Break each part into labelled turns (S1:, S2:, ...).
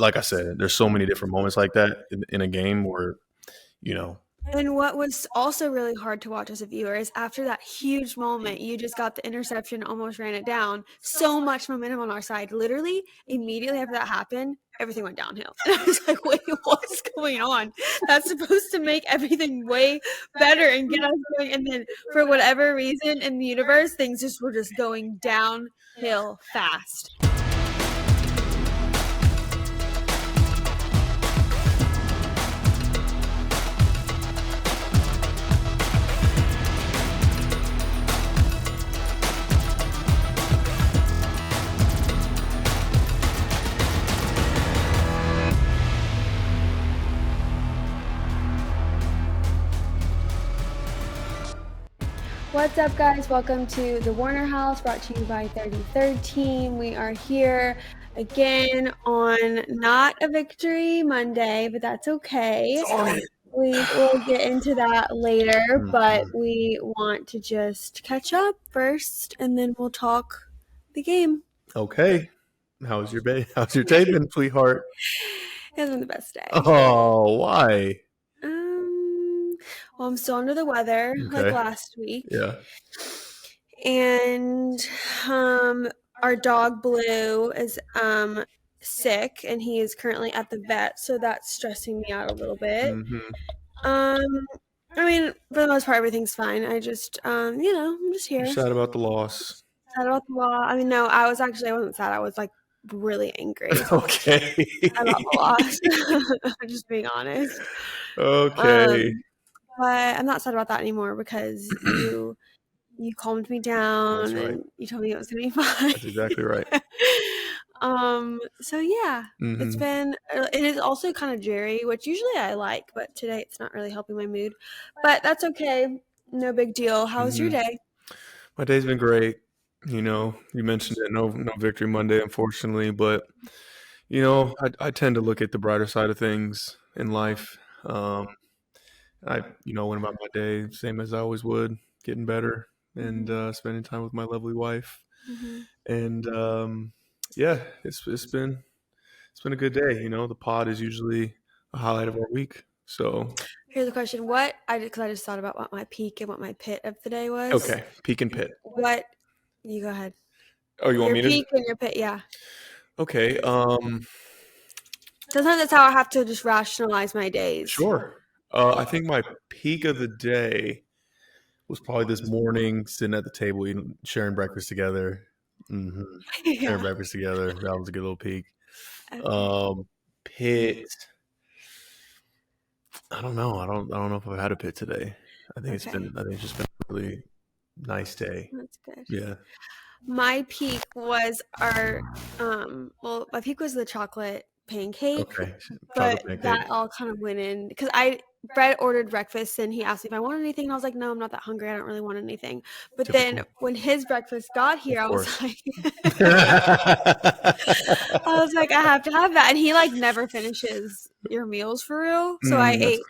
S1: like I said, there's so many different moments like that in a game where, you know.
S2: And what was also really hard to watch as a viewer is after that huge moment, you just got the interception, almost ran it down. So much momentum on our side. Literally, immediately after that happened, everything went downhill. And I was like, wait, what's going on? That's supposed to make everything way better and get us going. And then for whatever reason in the universe, things just were just going downhill fast. What's up, guys? Welcome to the Warner House, brought to you by 33rd Team. We are here again on not a victory Monday, but that's okay. We will get into that later, but we want to just catch up first, and then we'll talk the game.
S1: Okay. How's your day been, sweetheart?
S2: It hasn't been the best day.
S1: Oh, why?
S2: Well, I'm still under the weather, like last week.
S1: Yeah.
S2: And our dog Blue is sick, and he is currently at the vet, so that's stressing me out a little bit. I mean, for the most part, everything's fine. I just, I'm just here.
S1: You're sad about the loss.
S2: Sad about the loss. I mean, no, I wasn't sad. I was like really angry.
S1: Okay.
S2: About the loss. I'm just being honest.
S1: Okay.
S2: But I'm not sad about that anymore because you calmed me down and you told me it was gonna be fine.
S1: That's exactly right.
S2: So yeah, it is also kind of dreary, which usually I like, but today it's not really helping my mood. But that's okay. No big deal. How was your day?
S1: My day's been great. You know, you mentioned it, no victory Monday, unfortunately, but you know, I tend to look at the brighter side of things in life. I went about my day same as I always would, getting better and spending time with my lovely wife. And yeah, it's been a good day. You know, the pod is usually a highlight of our week. So
S2: here's a question: because I just thought about what my peak and what my pit of the day was.
S1: Okay, peak and pit.
S2: What? You go ahead.
S1: Oh, you want me to?
S2: Your peak and your pit, yeah.
S1: Okay.
S2: Sometimes that's how I have to just rationalize my days.
S1: Sure. I think my peak of the day was probably this morning, sitting at the table, sharing breakfast together. Sharing breakfast together. That was a good little peak. Pit. I don't know. I don't know if I've had a pit today. I think it's just been a really nice day.
S2: That's good.
S1: Yeah.
S2: My peak was my peak was the chocolate pancake.
S1: Okay.
S2: But that all kind of went in because Fred ordered breakfast and he asked me if I wanted anything, and I was like, no, I'm not that hungry. I don't really want anything. But then when his breakfast got here, I was like, I have to have that. And he like never finishes your meals for real. So I ate.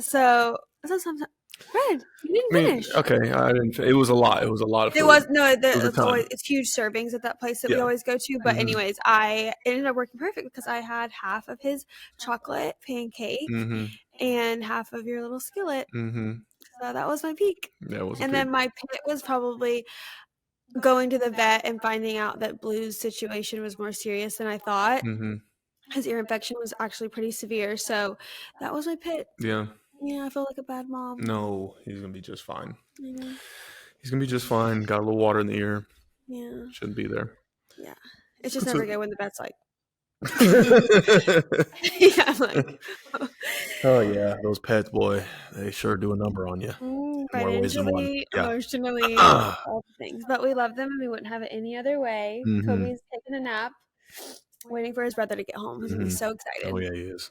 S2: So sometimes, Fred, you didn't finish.
S1: Okay, I didn't. It was a lot. It was a lot of food.
S2: It's huge servings at that place that we always go to. But anyways, I ended up working perfect because I had half of his chocolate pancake and half of your little skillet. So that was my peak. Then my pit was probably going to the vet and finding out that Blue's situation was more serious than I thought. His ear infection was actually pretty severe. So that was my pit.
S1: Yeah.
S2: Yeah, I feel like a bad mom.
S1: No, he's going to be just fine. He's going to be just fine. Got a little water in the ear.
S2: Yeah.
S1: Shouldn't be there.
S2: Yeah. It's just never good when the vet's like. Yeah, I'm like.
S1: Oh, yeah. Those pets, boy, they sure do a number on you.
S2: Financially, emotionally, all the things. But we love them and we wouldn't have it any other way. Kobe's taking a nap, waiting for his brother to get home. He's going to be so excited.
S1: Oh, yeah, he is.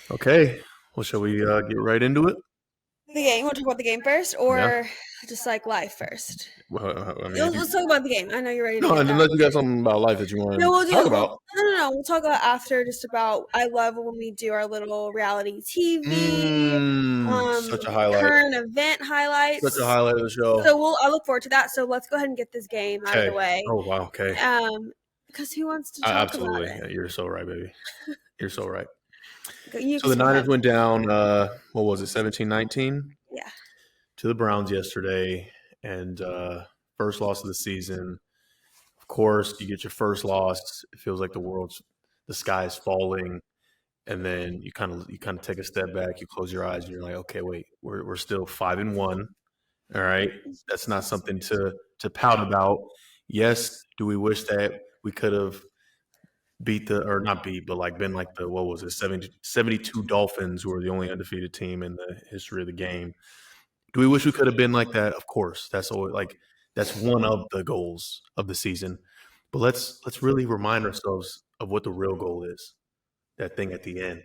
S1: Okay. Well, shall we get right into it?
S2: The game? We'll talk about the game first, or just like life first?
S1: Well,
S2: let's talk about the game. I know you're ready to
S1: unless you got something about life that you want to talk about.
S2: No. We'll talk about after, just about, I love when we do our little reality TV.
S1: Such a highlight.
S2: Current event highlights.
S1: Such a highlight of the show.
S2: So I look forward to that. So let's go ahead and get this game out of the way.
S1: Oh, wow. Okay.
S2: Because who wants to talk about
S1: Absolutely.
S2: it?
S1: Yeah, you're so right, baby. You're so right.
S2: You
S1: So the
S2: go
S1: Niners
S2: ahead.
S1: went down, what was it, 17-19?
S2: Yeah.
S1: To the Browns yesterday, and first loss of the season. Of course, you get your first loss. It feels like the sky is falling, and then you kind of take a step back. You close your eyes, and you're like, okay, wait, we're still 5-1. All right, that's not something to pout about. Yes, do we wish that we could have beat or not beat, but like been like the, what was it, 72 Dolphins, who are the only undefeated team in the history of the game. Do we wish we could have been like that? Of course. That's one of the goals of the season. But let's really remind ourselves of what the real goal is. That thing at the end.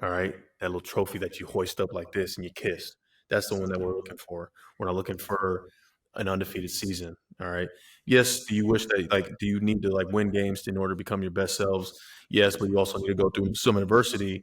S1: All right? That little trophy that you hoist up like this and you kiss. That's the one that we're looking for. We're not looking for an undefeated season. All right. Yes, do you wish that, like, do you need to like win games in order to become your best selves? Yes, but you also need to go through some adversity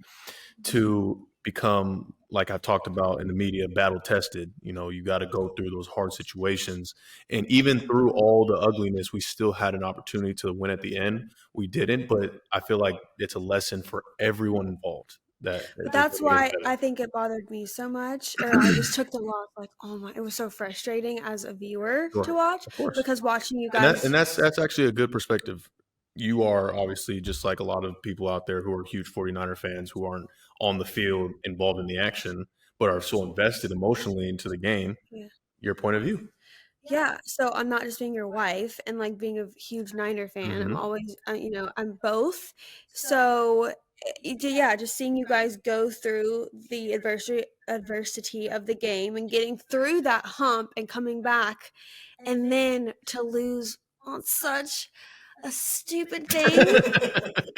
S1: to become, like I talked about in the media, battle tested. You got to go through those hard situations. And even through all the ugliness, we still had an opportunity to win at the end. We didn't, but I feel like it's a lesson for everyone involved that
S2: But
S1: there's
S2: that's
S1: no way to
S2: why
S1: get
S2: I think it bothered me so much, or I just took the loss like, oh my, it was so frustrating as a viewer to
S1: Sure,
S2: watch,
S1: of course.
S2: because watching you
S1: And
S2: guys.
S1: that's actually a good perspective. You are obviously just like a lot of people out there who are huge 49er fans who aren't on the field involved in the action, but are so invested emotionally into the game.
S2: Yeah.
S1: Your point of view.
S2: Yeah, so I'm not just being your wife and like being a huge Niner fan. I'm
S1: Mm-hmm.
S2: always, I'm both. So, yeah, just seeing you guys go through the adversity of the game and getting through that hump and coming back, and then to lose on such a stupid thing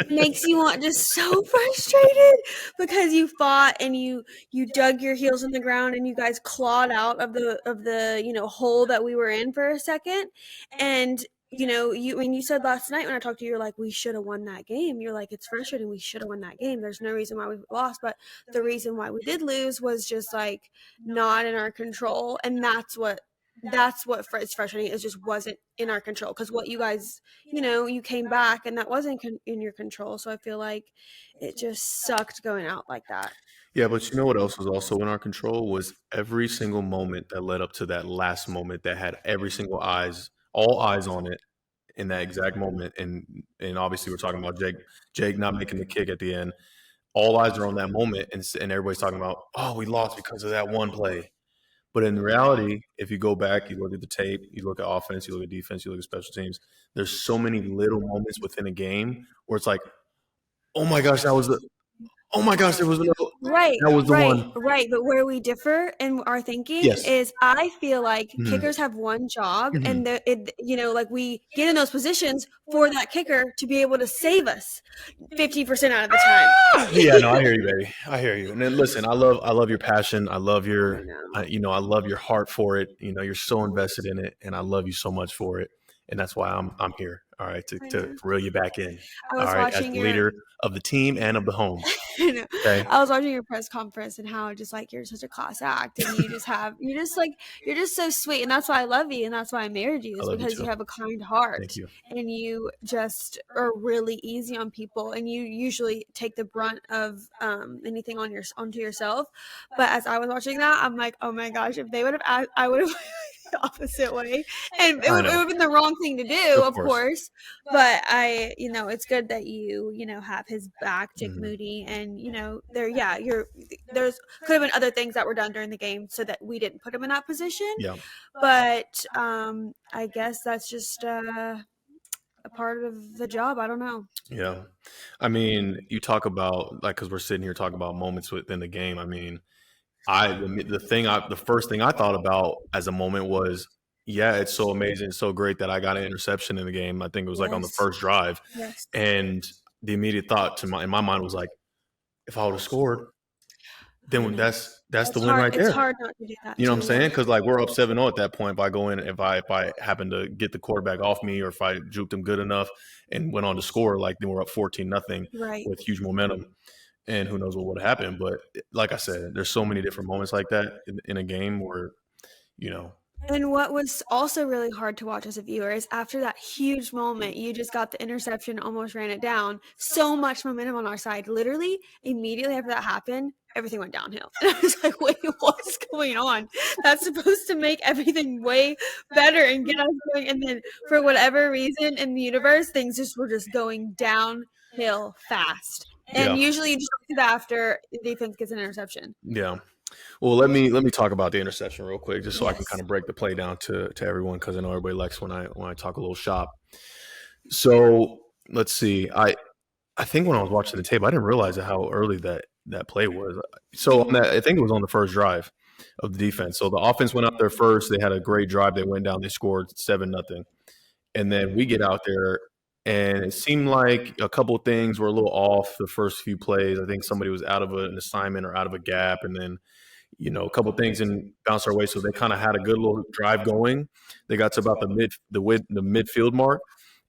S2: makes you want just so frustrated, because you fought and you dug your heels in the ground and you guys clawed out of the hole that we were in for a second. And you said last night when I talked to you, you're like, we should have won that game. You're like, it's frustrating, we should have won that game, there's no reason why we lost. But the reason why we did lose was just like not in our control, and that's what is frustrating. It just wasn't in our control, because what you guys, you came back and that wasn't in your control. So I feel like it just sucked going out like that.
S1: Yeah, but you know what else was also in our control was every single moment that led up to that last moment that had all eyes on it in that exact moment. And obviously we're talking about Jake not making the kick at the end. All eyes are on that moment, and everybody's talking about, oh, we lost because of that one play. But in reality, if you go back, you look at the tape, you look at offense, you look at defense, you look at special teams, there's so many little moments within a game where it's like, oh my gosh, oh my gosh, there was
S2: Right,
S1: that was the
S2: right,
S1: one.
S2: right. But where we differ in our thinking
S1: Yes.
S2: is, I feel like
S1: Mhm.
S2: kickers have one job,
S1: Mhm.
S2: and like we get in those positions for that kicker to be able to save us 50% out of the time.
S1: Yeah, no, I hear you, baby. I hear you. And then listen, I love your passion. I love
S2: I know.
S1: I love your heart for it. You're so invested in it, and I love you so much for it. And that's why I'm here. All right,
S2: I
S1: to
S2: know.
S1: reel you back in.
S2: I
S1: All
S2: was
S1: right, as
S2: watching
S1: the
S2: your
S1: leader of the team and of the home.
S2: I know.
S1: Okay.
S2: I was watching your press conference, and how just like you're such a class act, and you're just so sweet, and that's why I love you, and that's why I married you,
S1: I
S2: is
S1: love you
S2: because you
S1: too.
S2: have a kind
S1: Thank
S2: heart,
S1: you.
S2: and you just are really easy on people, and you usually take the brunt of anything onto yourself. But as I was watching that, I'm like, oh my gosh, if they would have asked, I would have the opposite way, and it
S1: I
S2: would
S1: know.
S2: have been the wrong thing to do,
S1: Of
S2: of
S1: course.
S2: course. But it's good that have his back, Jake
S1: Mhm.
S2: Moody, and there's could have been other things that were done during the game so that we didn't put him in that position.
S1: Yeah.
S2: But I guess that's just a part of the job. I don't know.
S1: Yeah. I mean, you talk about, like, because we're sitting here talking about moments within the game. I mean, the first thing I thought about as a moment was, yeah, it's so amazing, it's so great that I got an interception in the game. I think it was like on the
S2: Yes.
S1: first drive,
S2: Yes.
S1: and the immediate thought in my mind was like, if I would have scored,
S2: I
S1: then
S2: know.
S1: that's the
S2: It's
S1: win
S2: hard.
S1: right
S2: It's
S1: there.
S2: hard not to do that
S1: You know what I'm
S2: too. Yeah.
S1: saying? Because like we're up 7-0 at that point. If I go in, if I happen to get the quarterback off me, or if I juked him good enough and went on to score, like then we're up 14-0
S2: Right.
S1: with huge momentum, and who knows what would happen. But like I said, there's so many different moments like that in a game where you know
S2: And what was also really hard to watch as a viewer is after that huge moment, you just got the interception, almost ran it down. So much momentum on our side. Literally, immediately after that happened, everything went downhill. And I was like, wait, what's going on? That's supposed to make everything way better and get us going. And then for whatever reason in the universe, things just were just going downhill fast. And usually you just see that after the defense gets an interception.
S1: Yeah. Well, let me talk about the interception real quick, just so I can kind of break the play down to everyone, because I know everybody likes when I talk a little shop. So let's see. I think when I was watching the tape, I didn't realize how early that play was. So on that, I think it was on the first drive of the defense. So the offense went out there first. They had a great drive. They went down. They scored 7-0, and then we get out there. And it seemed like a couple things were a little off the first few plays. I think somebody was out of an assignment or out of a gap, and then a couple things and bounced our way. So they kind of had a good little drive going. They got to about the midfield mark,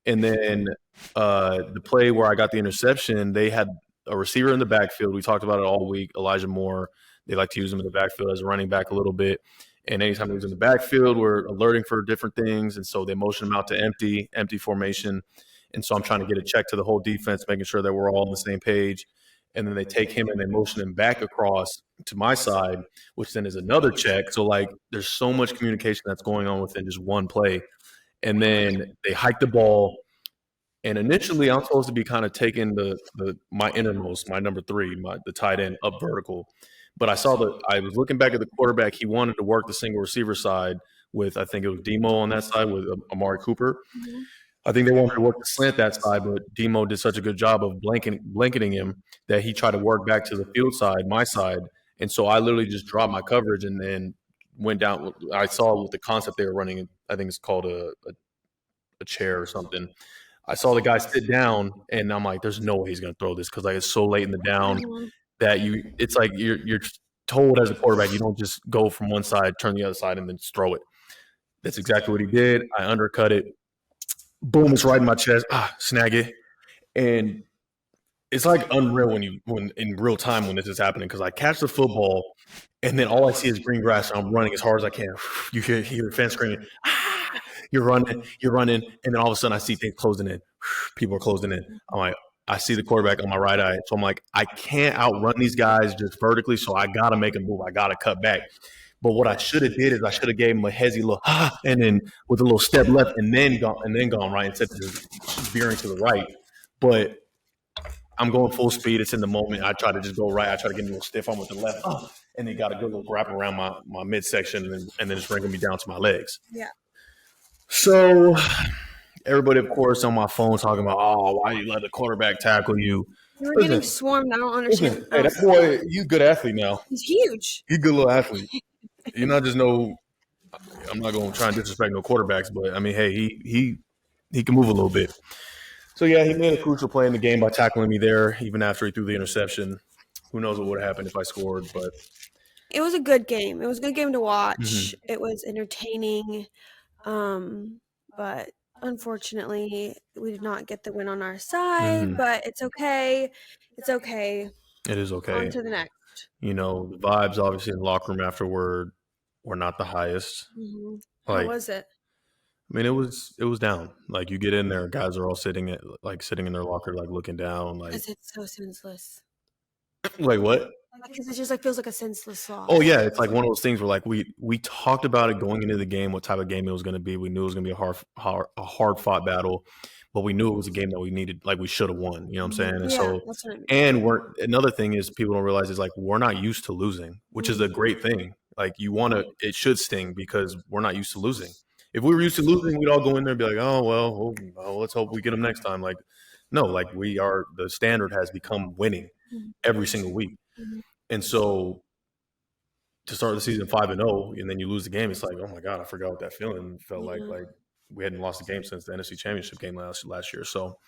S1: and then the play where I got the interception, they had a receiver in the backfield. We talked about it all week, Elijah Moore. They like to use him in the backfield as a running back a little bit. And anytime he was in the backfield, we're alerting for different things. And so they motion him out to empty formation. And so I'm trying to get a check to the whole defense, making sure that we're all on the same page. And then they take him and they motion him back across to my side, which then is another check. So, like, there's so much communication that's going on within just one play. And then they hike the ball. And initially, I'm supposed to be kind of taking my innermost, my number 3, the tight end, up vertical. But I was looking back at the quarterback. He wanted to work the single receiver side with, I think it was Demo on that side with Amari Cooper. Mm-hmm. I think they wanted to work the slant that side, but Demo did such a good job of blanketing him that he tried to work back to the field side, my side. And so I literally just dropped my coverage and then went down. I saw with the concept they were running, I think it's called a chair or something. I saw the guy sit down, and I'm like, there's no way he's going to throw this, because like it's so late in the down that it's like you're told as a quarterback, you don't just go from one side, turn the other side, and then just throw it. That's exactly what he did. I undercut it. Boom, it's right in my chest. Snag it. And it's like unreal when in real time when this is happening, because I catch the football and then all I see is green grass and I'm running as hard as I can. You hear the fans screaming, you're running, and then all of a sudden I see things closing in. People are closing in. I'm like, I see the quarterback on my right eye. So I'm like, I can't outrun these guys just vertically, so I got to make a move. I got to cut back. But what I should have did is I should have gave him a hezzy little and then with a little step left and then gone right instead of just veering to the right. But I'm going full speed. It's in the moment. I try to just go right. I try to get a little stiff arm with the left. And they got a good little grab around my midsection and then just bringing me down to my legs.
S2: Yeah.
S1: So everybody, of course, on my phone talking about, why you let the quarterback tackle you?
S2: You were getting swarmed. I don't understand.
S1: Hey, that boy, he's a good athlete now.
S2: He's huge.
S1: He's a good little athlete. You're not just I'm not going to try and disrespect no quarterbacks, but I mean, hey, he can move a little bit. So yeah, he made a crucial play in the game by tackling me there, even after he threw the interception. Who knows what would have happened if I scored, but
S2: it was a good game. It was a good game to watch. Mm-hmm. It was entertaining. But unfortunately, we did not get the win on our side, mm-hmm. But it's okay. It's okay.
S1: It is okay.
S2: On to the next.
S1: The vibes obviously in the locker room afterward were not the highest.
S2: Mm-hmm. How was it?
S1: I mean, it was down. Like, you get in there, guys are all sitting in their locker, like looking down. Like,
S2: because it's so senseless.
S1: Like what?
S2: Because it just feels like a senseless loss.
S1: Oh yeah, it's like one of those things where like we talked about it going into the game, what type of game it was going to be. We knew it was going to be a hard fought battle, but we knew it was a game that we needed, like we should have won. You know what I'm saying? And
S2: so, that's what I mean.
S1: And another thing is people don't realize is like we're not used to losing, which is a great thing. Like it should sting because we're not used to losing. If we were used to losing, we'd all go in there and be like, oh well, let's hope we get them next time. Like, no, like the standard has become winning every single week. Mm-hmm. And so to start the season 5-0 and then you lose the game, it's like, oh my God, I forgot what that feeling felt like. Like we hadn't lost the game since the NFC Championship game last year. So,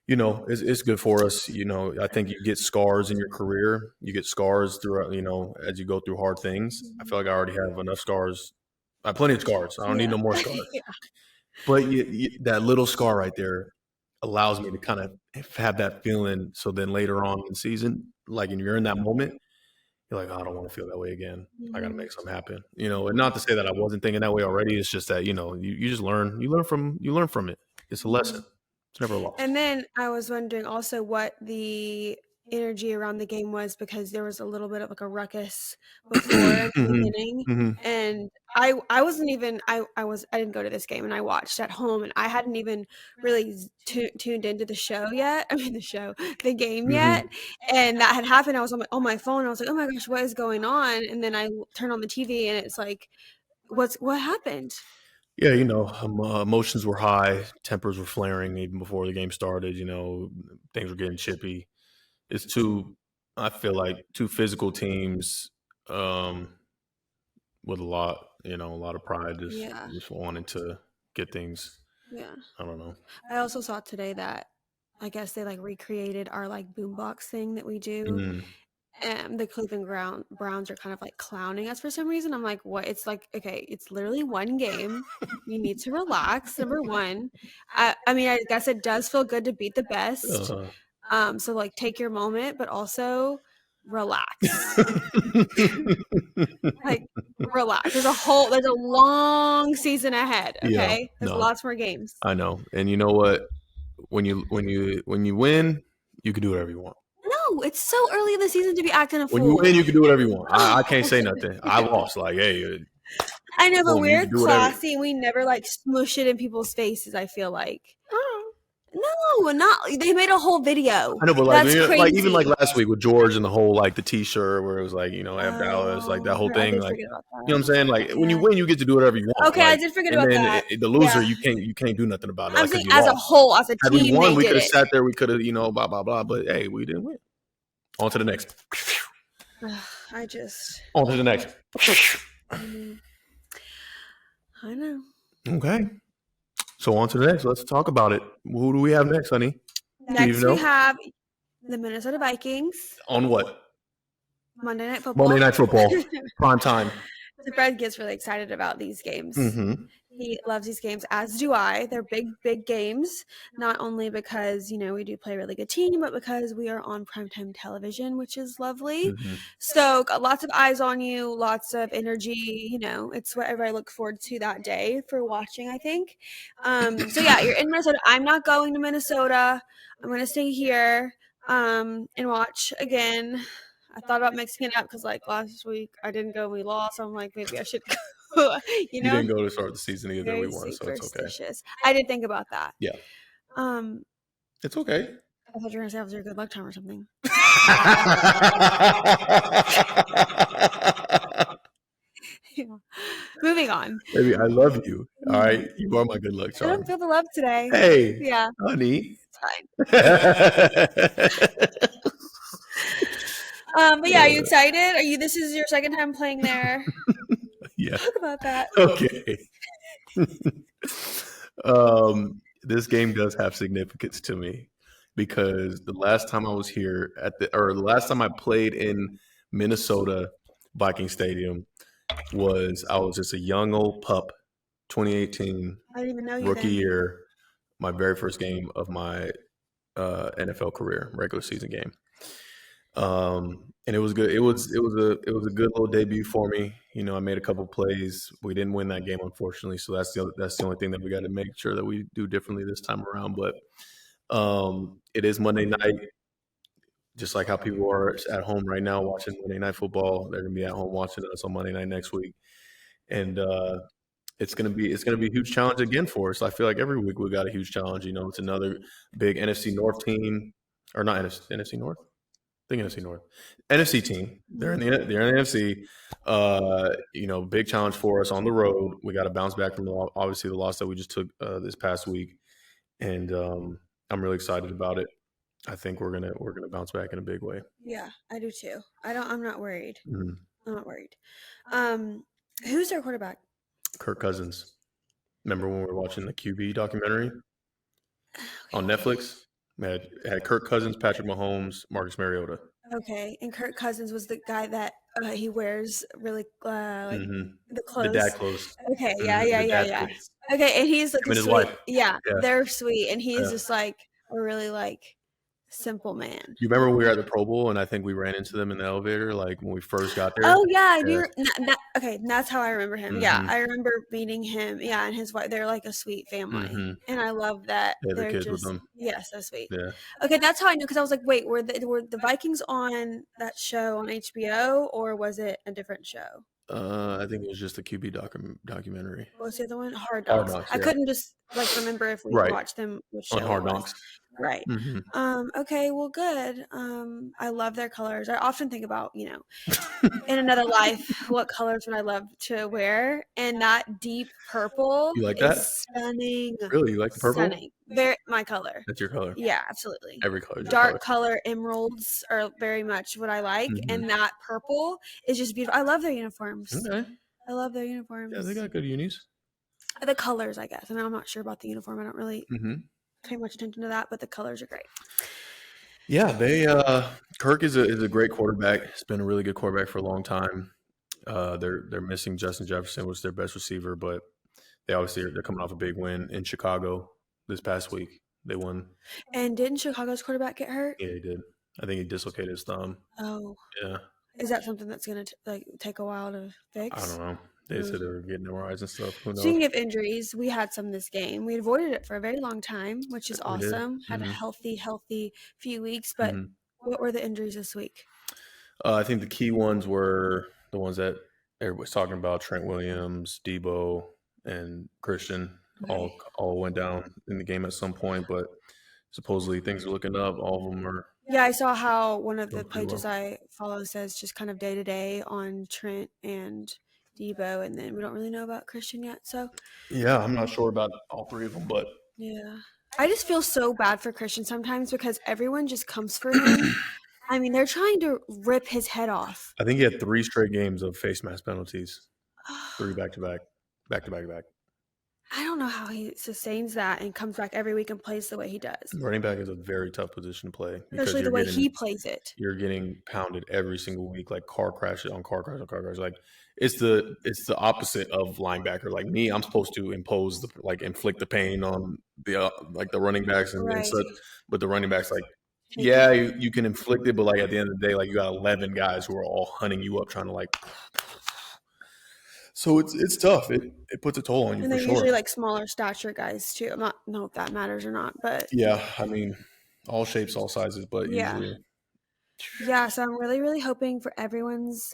S1: it's good for us. I think you get scars in your career. You get scars throughout, as you go through hard things. I feel like I already have enough scars. I have plenty of scars. I don't need no more scars. But that little scar right there allows me to kind of have that feeling. So then later on in the season, like, and you're in that moment, you're like, oh, I don't want to feel that way again. I got to
S2: Mhm.
S1: make something happen, and not to say that I wasn't thinking that way already. It's just that, you just learn, you learn from it. It's a lesson.
S2: Mhm.
S1: It's never a loss.
S2: And then I was wondering also what the energy around the game was, because there was a little bit of like a ruckus before in the
S1: Mhm.
S2: beginning,
S1: Mhm.
S2: and I wasn't even I didn't go to this game, and I watched at home, and I hadn't even really tuned into the show yet. I mean the game yet,
S1: Mhm.
S2: and that had happened. I was on my phone. I was like, oh my gosh, what is going on? And then I turned on the TV, and it's like, what happened?
S1: Yeah, emotions were high, tempers were flaring even before the game started. Things were getting chippy. It's I feel like two physical teams, with a lot of pride,
S2: Yeah,
S1: just wanting to get things.
S2: yeah.
S1: I don't know.
S2: I also saw today that I guess they like recreated our like boombox thing that we do.
S1: Mm.
S2: The Cleveland Browns are kind of like clowning us for some reason. I'm like, what? It's like, okay, it's literally one game. You need to relax. Number one, I mean, I guess it does feel good to beat the best.
S1: Uh-huh.
S2: So like take your moment, but also relax. Like relax. There's a long season ahead.
S1: Yeah,
S2: Okay, there's
S1: no,
S2: lots more games.
S1: I know. And you know what? When you win, you can do whatever you want.
S2: No, it's so early in the season to be acting a
S1: When you
S2: fool.
S1: win, you can do whatever you want. I can't
S2: Oh.
S1: say nothing. I lost. Like, hey,
S2: I know, but
S1: boom, you
S2: we're
S1: can do whatever.
S2: classy and we never like smush it in people's faces, I feel like. No, not they made a whole video.
S1: I know, but
S2: That's
S1: even
S2: crazy.
S1: last week with George and the whole like the T-shirt where it was like F Dallas, like that
S2: Oh,
S1: whole
S2: I
S1: thing,
S2: did
S1: like
S2: forget about
S1: what I'm
S2: that.
S1: saying. Like when you
S2: Yeah.
S1: win, you get to do whatever you want.
S2: Okay, I
S1: Like,
S2: did forget
S1: and
S2: about
S1: then
S2: that.
S1: the loser,
S2: Yeah.
S1: you can't do nothing about it,
S2: I'm
S1: like
S2: saying
S1: because you
S2: as a
S1: lost.
S2: whole, as a
S1: Had we
S2: team,
S1: won,
S2: they
S1: we
S2: did
S1: could have
S2: it.
S1: sat there, we could have blah blah blah. But hey, we didn't win. On to the next.
S2: I just.
S1: On to the next.
S2: I know.
S1: Okay. So on to the next. Let's talk about it. Who do we have next, honey? Do you even
S2: Next, we
S1: know?
S2: have the Minnesota Vikings.
S1: On what?
S2: Monday Night Football.
S1: Monday Night Football. Prime time.
S2: So Fred gets really excited about these games.
S1: Mm-hmm.
S2: He loves these games, as do I. They're big games, not only because, we do play a really good team, but because we are on primetime television, which is lovely.
S1: Mm-hmm.
S2: So got lots of eyes on you, lots of energy. It's what everybody looks forward to that day for watching, I think. So yeah, you're in Minnesota. I'm not going to Minnesota. I'm going to stay here and watch again. I thought about mixing it up because like last week I didn't go and we lost. So I'm like, maybe I should go,
S1: You didn't go to start the season either. We
S2: very
S1: won, so it's okay.
S2: superstitious. I did think about that.
S1: Yeah.
S2: Um,
S1: It's okay.
S2: I thought you were gonna say I was your good luck charm or something. Yeah. Moving on.
S1: Baby, I love you. All right. You are my good luck
S2: I
S1: charm.
S2: don't feel the love today.
S1: Hey,
S2: Yeah,
S1: honey.
S2: it's fine. But yeah, are you excited? This is your second time playing there?
S1: Yeah.
S2: Talk about that.
S1: Okay. This game does have significance to me because the last time I was here the last time I played in Minnesota Viking Stadium I was just a young old pup, 2018
S2: I didn't even know you
S1: rookie
S2: then.
S1: year, my very first game of my NFL career, regular season game. And it was good. It was a good little debut for me. I made a couple plays. We didn't win that game, unfortunately. So that's the only thing that we got to make sure that we do differently this time around. But it is Monday night, just like how people are at home right now watching Monday Night Football. They're gonna be at home watching us on Monday night next week, and it's gonna be a huge challenge again for us. I feel like every week we got a huge challenge. It's another big NFC North team, or not NFC North. I think NFC North, NFC team. They're in the NFC. Big challenge for us on the road. We got to bounce back from obviously the loss that we just took this past week, and I'm really excited about it. I think we're gonna bounce back in a big way.
S2: Yeah, I do too. I'm not worried.
S1: Mhm.
S2: I'm not worried. Who's their quarterback?
S1: Kirk Cousins. Remember when we were watching the QB documentary on Netflix? Had Kirk Cousins, Patrick Mahomes, Marcus Mariota.
S2: Okay, and Kirk Cousins was the guy that he wears really like
S1: Mm-hmm.
S2: the
S1: The
S2: clothes.
S1: dad clothes.
S2: Okay,
S1: Mm-hmm. The dad
S2: yeah.
S1: fits.
S2: Okay, and he's like
S1: Him
S2: a
S1: and his
S2: sweet.
S1: wife.
S2: Yeah,
S1: Yeah.
S2: they're sweet, and he's
S1: Yeah.
S2: just like a really like simple man.
S1: You remember when we were at the Pro Bowl and I think we ran into them in the elevator, like when we first got there?
S2: Oh yeah, I do. Okay, that's how I remember him. Yeah,
S1: Mm-hmm.
S2: I remember meeting him. Yeah, and his wife. They're like a sweet family, and I love that
S1: Yeah, the
S2: they're
S1: kids with
S2: just
S1: them.
S2: so sweet.
S1: Yeah.
S2: Okay, that's how I knew because I was like, wait, were the Vikings on that show on HBO or was it a different show?
S1: I think it was just a QB documentary.
S2: What was the other one? Hard
S1: Hard
S2: Knocks.
S1: Knocks,
S2: I
S1: yeah.
S2: couldn't just like remember if we
S1: Right.
S2: watched them, which
S1: On
S2: show it
S1: Hard
S2: was.
S1: Knocks.
S2: Right. Okay, well, good. I love their colors. I often think about, in another life, what colors would I love to wear? And that deep purple
S1: You like that?
S2: is stunning.
S1: Really? You like the purple?
S2: Stunning. Very my color.
S1: That's your color.
S2: Yeah, absolutely.
S1: Every color is your
S2: Dark
S1: color.
S2: color emeralds are very much what I like, and that purple is just beautiful. I love their uniforms.
S1: Okay.
S2: I love their uniforms.
S1: Yeah, they got good unis.
S2: The colors, I guess. I mean, I'm not sure about the uniform. I don't really pay much attention to that, but the colors are great.
S1: Yeah, they Kirk is a great quarterback. He's been a really good quarterback for a long time. They're missing Justin Jefferson, which is their best receiver, but they're coming off a big win in Chicago this past week. They won.
S2: And didn't Chicago's quarterback get hurt?
S1: Yeah, he did. I think he dislocated his thumb.
S2: Oh.
S1: Yeah.
S2: Is that something that's going to take a while to fix?
S1: I don't know. They said they were getting MRIs and stuff. Who knows?
S2: Speaking of injuries, we had some this game. We avoided it for a very long time, which is awesome. Had a healthy few weeks. But what were the injuries this week?
S1: I think the key ones were the ones that everybody's talking about: Trent Williams, Debo, and Christian. All went down in the game at some point, but supposedly things are looking up. All of them are.
S2: Yeah, I saw how one of the pages I follow says just kind of day to day on Trent and Debo, and then we don't really know about Christian yet. So
S1: yeah, I'm not sure about all three of them, but
S2: yeah, I just feel so bad for Christian sometimes because everyone just comes for him. I mean, they're trying to rip his head off.
S1: I think he had 3 straight games of face mask penalties, 3 back to back.
S2: I don't know how he sustains that and comes back every week and plays the way he does.
S1: Running back is a very tough position to play.
S2: Especially the way he plays it.
S1: You're getting pounded every single week, like car crash on car crash on car crash. Like it's the opposite of linebacker. Like me, I'm supposed to inflict the pain on the the running backs and such. But the running backs, yeah, you can inflict it, but like at the end of the day, like you got 11 guys who are all hunting you up, trying to So it's tough. It puts a toll on you.
S2: And they're
S1: for sure.
S2: usually smaller stature guys too. I'm not know if that matters or not, but
S1: yeah, I mean, all shapes, all sizes, but usually.
S2: Yeah, so I'm really, really hoping for everyone's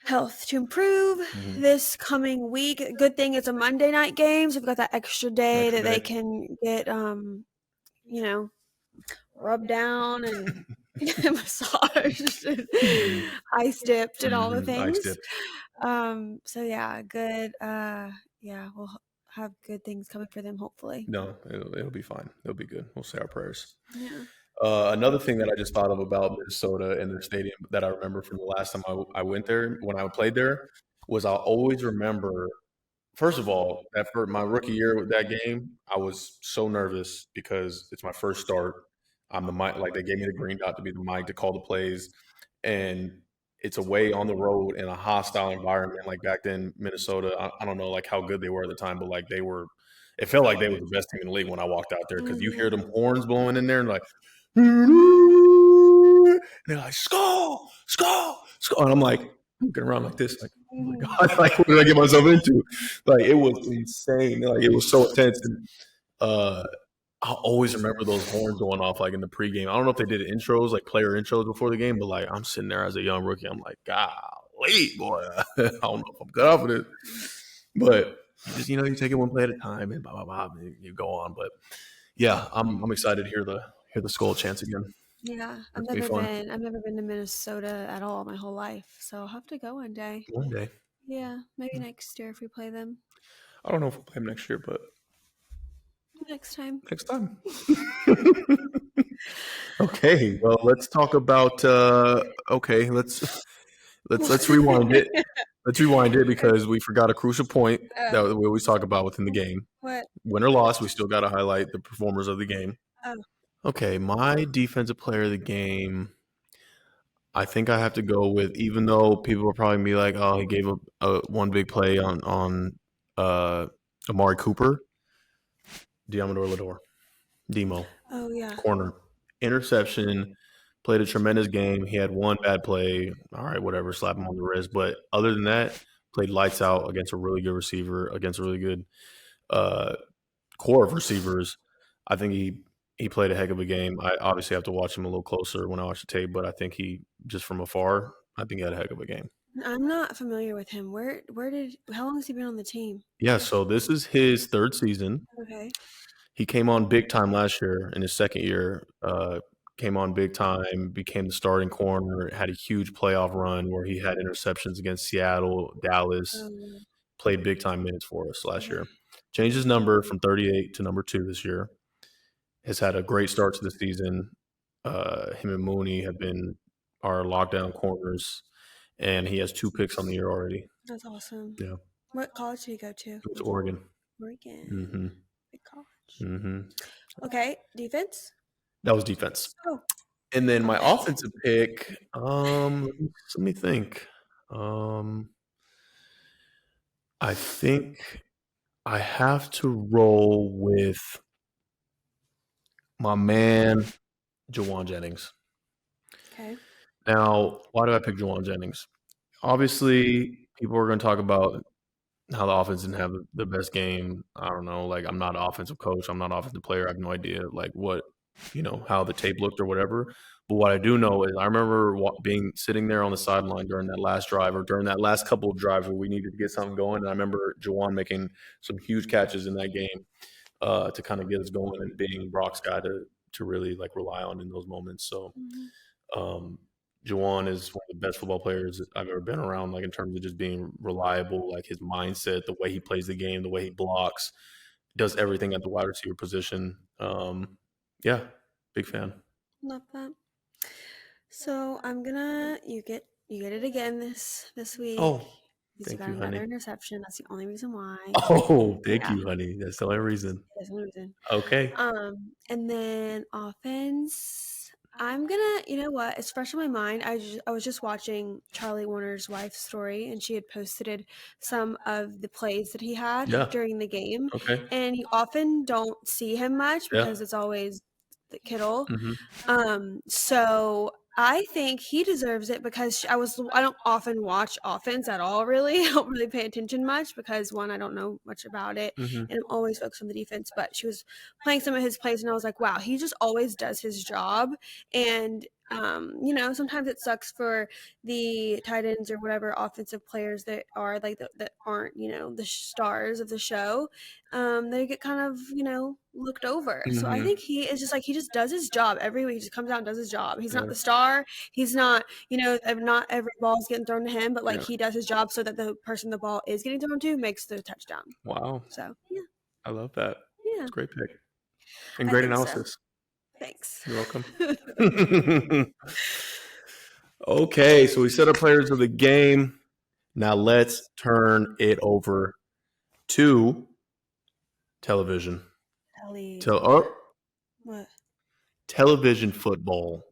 S2: health to improve this coming week. Good thing it's a Monday night game, so we've got that extra day that they can get, rubbed down and massaged and ice dipped and all the things. So yeah, good. We'll have good things coming for them, hopefully.
S1: No, it'll be fine. It'll be good. We'll say our prayers.
S2: Yeah.
S1: Another thing that I just thought of about Minnesota and their stadium that I remember from the last time I went there, when I played there, was I'll always remember, first of all, for my rookie year with that game, I was so nervous because it's my first start. I'm the mic, they gave me the green dot to be the mic to call the plays. And it's away on the road in a hostile environment. Like back then, Minnesota, I don't know how good they were at the time, but it felt like they were the best team in the league when I walked out there because you hear them horns blowing in there and and they're like, skull, skull, skull. And I'm looking around like this, oh my God, what did I get myself into? It was insane. It was so intense. And I'll always remember those horns going off in the pregame. I don't know if they did intros, player intros before the game, but I'm sitting there as a young rookie. I'm like, golly, boy, I don't know if I'm good off of it. But just, you take it one play at a time and blah, blah, blah, and you go on. But yeah, I'm excited to hear the Skull chants again.
S2: Yeah, I've never been to Minnesota at all my whole life, so I'll have to go one day.
S1: One day.
S2: Yeah, maybe next year if we play them.
S1: I don't know if we'll play them next year, but
S2: next time.
S1: Okay, well, let's talk about. Let's rewind it. Let's rewind it because we forgot a crucial point that we always talk about within the game.
S2: What?
S1: Win or loss, we still got to highlight the performers of the game.
S2: Oh.
S1: Okay, my defensive player of the game, I think I have to go with, even though people will probably be like, oh, he gave a one big play on Amari Cooper, Deommodore Lenoir, Demo.
S2: Oh, yeah.
S1: Corner. interception, played a tremendous game. He had one bad play. All right, whatever, slap him on the wrist. But other than that, played lights out against a really good receiver, against a really good uh, core of receivers. I think he played a heck of a game. I obviously have to watch him a little closer when I watch the tape, but I think he just from afar, I think he had a heck of a game.
S2: I'm not familiar with him. How long has he been on the team?
S1: Yeah, so this is his third season.
S2: Okay.
S1: He came on big time last year in his second year. Came on big time, became the starting corner, had a huge playoff run where he had interceptions against Seattle, Dallas, played big time minutes for us last year. Changed his number from 38 to number 2 this year. Has had a great start to the season. Him and Mooney have been our lockdown corners, and he has 2 picks on the year already.
S2: That's awesome.
S1: Yeah.
S2: What college did he go to?
S1: It was Oregon.
S2: Oregon.
S1: Mm-hmm.
S2: Big college.
S1: Mm-hmm.
S2: Okay, defense?
S1: That was defense.
S2: Oh.
S1: And then my offensive pick, let me think. I think I have to roll with my man, Jawan Jennings.
S2: Okay.
S1: Now, why do I pick Jawan Jennings? Obviously, people are going to talk about how the offense didn't have the best game. I don't know. Like, I'm not an offensive coach. I'm not an offensive player. I have no idea, like, how the tape looked or whatever. But what I do know is I remember being sitting there on the sideline during that last drive or during that last couple of drives where we needed to get something going. And I remember Jawan making some huge catches in that game to kind of get us going and being Brock's guy to really, like, rely on in those moments. So Jawan is one of the best football players I've ever been around, like in terms of just being reliable, like his mindset, the way he plays the game, the way he blocks, does everything at the wide receiver position. Yeah, big fan.
S2: Love that. So I'm gonna you get it again this week.
S1: Oh,
S2: because you got another interception. That's the only reason why.
S1: Oh, thank you, honey. That's the only reason.
S2: That's the only reason.
S1: Okay.
S2: And then offense. I'm gonna, you know what? It's fresh in my mind. I was just watching Charlie Warner's wife's story, and she had posted some of the plays that he had during the game.
S1: Okay.
S2: And you often don't see him much because it's always the Kittle. So I think he deserves it because I don't often watch offense at all, really. I don't really pay attention much because, one, I don't know much about it, and I'm always focused on the defense. But she was playing some of his plays, and I was like, wow, he just always does his job. And sometimes it sucks for the tight ends or whatever offensive players that are like that aren't, the stars of the show. They get kind of, looked over. So I think he is just like, he just does his job every week. He just comes out and does his job. He's not the star. He's not, not every ball is getting thrown to him, but like he does his job so that the person the ball is getting thrown to makes the touchdown.
S1: Wow.
S2: So, yeah.
S1: I love that.
S2: Yeah.
S1: It's a great pick. And great analysis.
S2: So. Thanks.
S1: You're welcome. Okay, so we set up players of the game. Now let's turn it over to television.
S2: What?
S1: Television football.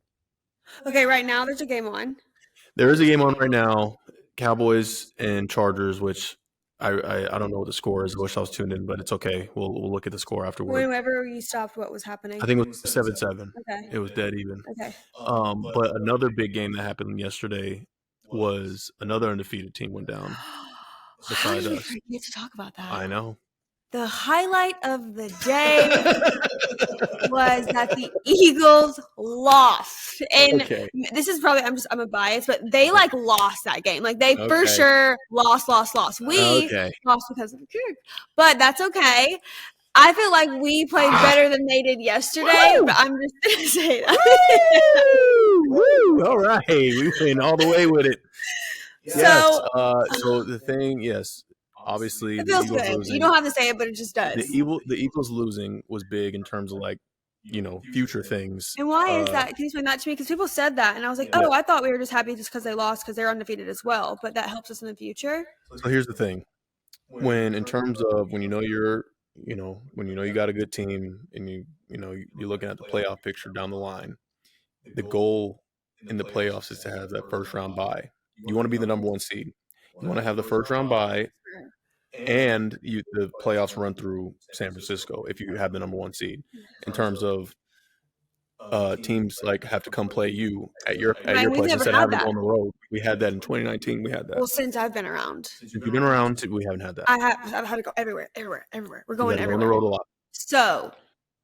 S2: Okay, right now there's a game on.
S1: There is a game on right now. Cowboys and Chargers, which I don't know what the score is. I wish I was tuned in, but it's okay. We'll look at the score afterward.
S2: Whenever you stopped, what was happening?
S1: I think it was 7-7.
S2: Okay.
S1: It was dead even.
S2: Okay.
S1: But another big game that happened yesterday was another undefeated team went down.
S2: How did we forget to talk about that?
S1: I know.
S2: The highlight of the day was that the Eagles lost. And this is probably, I'm a bias, but they lost that game. Like they for sure lost. We lost because of the kick. But that's okay. I feel like we played better than they did yesterday, but I'm just going to say that.
S1: Woo! All right. We went all the way with it. Yes. So the thing, yes. Obviously,
S2: it feels good. Losing, you don't have to say it, but it just does.
S1: The Eagles losing was big in terms of future things.
S2: And why is that? Can you explain that to me? Because people said that, and I was like, I thought we were just happy just because they lost because they're undefeated as well. But that helps us in the future.
S1: So here's the thing: when you know you got a good team, and you're looking at the playoff picture down the line, the goal in the playoffs is to have that first round bye. You want to be the number 1 seed. You want to have the first round bye. And the playoffs run through San Francisco if you have the number 1 seed in terms of teams like have to come play you at your
S2: Right, we've
S1: place
S2: never
S1: instead of
S2: had
S1: having to go
S2: that.
S1: on the road. We had that in 2019. We had that.
S2: Well, since I've been around.
S1: Since you've been around, we haven't had that.
S2: I've had to go everywhere. We're going everywhere.
S1: Go on the road a lot.
S2: So,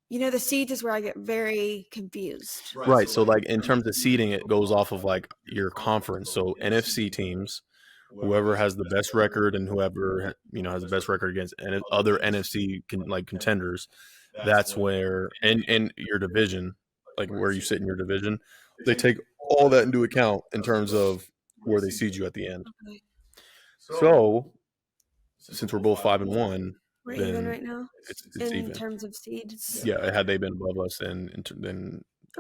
S2: the seeds is where I get very confused.
S1: Right. So, like in terms of seeding, it goes off of like your conference. So NFC teams, whoever has the best record and whoever has the best record against other NFC contenders, that's where and your division, like where you sit in your division, they take all that into account in terms of where they seed you at the end.
S2: Okay.
S1: So, since we're both 5-1,
S2: we're even right now.
S1: It's
S2: in
S1: even.
S2: terms of seeds.
S1: Yeah, had they been above us, then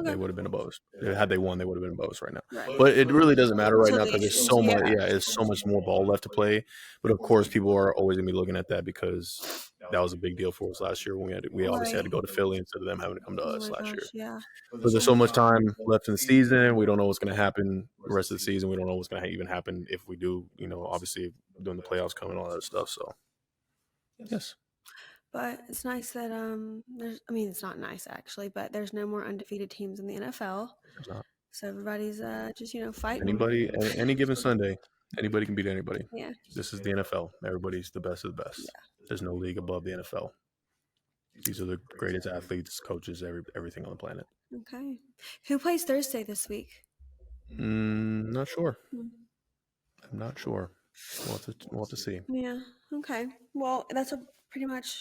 S1: they would have been above us. Had they won, they would have been above us right now.
S2: Right.
S1: But it really doesn't matter right now because there's so much. Yeah, there's so much more ball left to play. But of course, people are always gonna be looking at that because that was a big deal for us last year when we obviously had to go to Philly instead of them having to come to us last year.
S2: Yeah.
S1: But there's so much time left in the season. We don't know what's going to happen the rest of the season. We don't know what's going to even happen if we do. Obviously doing the playoffs coming, all that stuff. So yes.
S2: But it's nice that it's not nice actually, but there's no more undefeated teams in the NFL.
S1: There's not.
S2: So everybody's just fighting.
S1: Anybody, any given Sunday, anybody can beat anybody.
S2: Yeah.
S1: This is the NFL. Everybody's the best of the best. Yeah. There's no league above the NFL. These are the greatest athletes, coaches, everything on the planet.
S2: Okay. Who plays Thursday this week?
S1: Not sure. I'm not sure. We'll have to see.
S2: Yeah. Okay. Well, that's pretty much